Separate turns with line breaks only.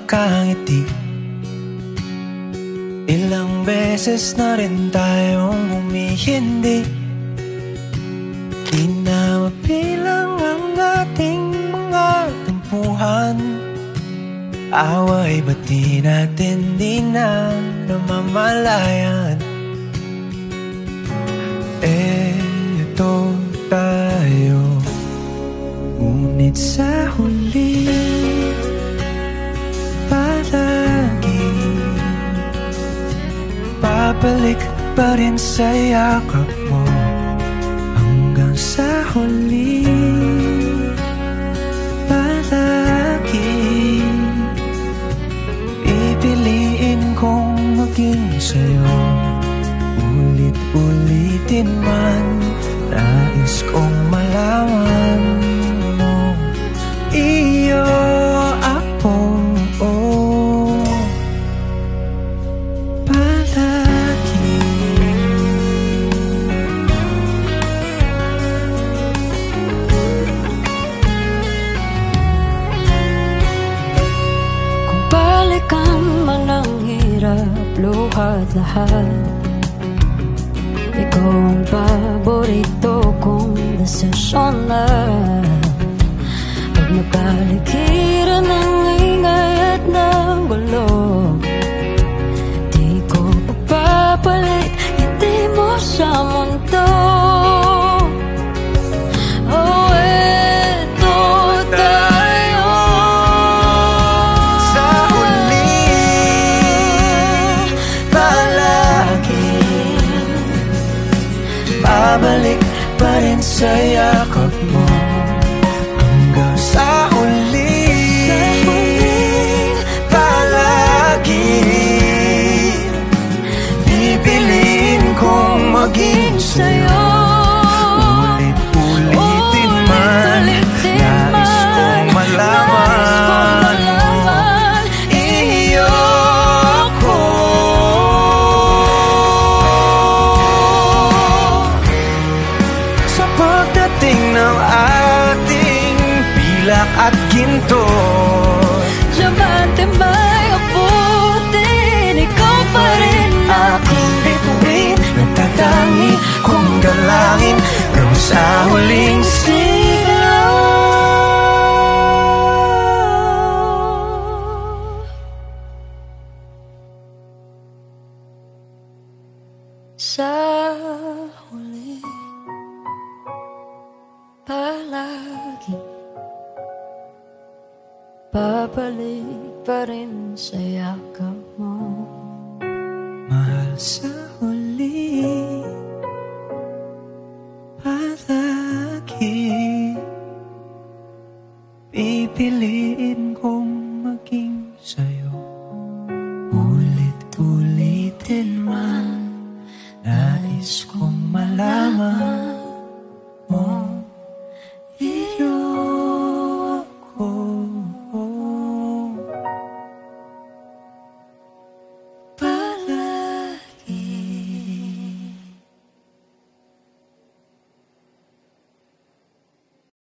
nakangiti. Ilang beses na rin tayong humihindi. Di na mabilang ang ating mga tampuhan. Away ba't di natin di na namamalayan? Eto tayo, ngunit sa huli palagi babalik pa rin sa yakap mo. Hanggang sa huli palagi pipiliin kong maging sa'yo. Ulit-ulitin man, nais kong malaman mo. Iyo ako, palagi.
Kung balikan man ang hirap, luhat lahat, ikaw ang paborito kong desisyon na. Pag napaligiran ng ingay at ng gulo, di ko papapalit ngiti mo sa mundo. Oh, eto tayo
Sa huli palagi babalik pa rin sa yakap mo. Hanggang sa huli palagi pipiliin kong maging sa'yo. Ulit-ulitin man, nais kong malaman mo. Iyo ako, sa pagdating ng ating pilak at ginto.
Diamante may abutin, ikaw pa rin
Aking bituin, nagtatangi kong dalangin hanggang sa huling sigaw.
sa huli palagi babalik pa rin sa yakap mo.
Mahal, sa huli palagi pipiliin kong maging sa'yo. Ulit-ulitin man, nais kong malaman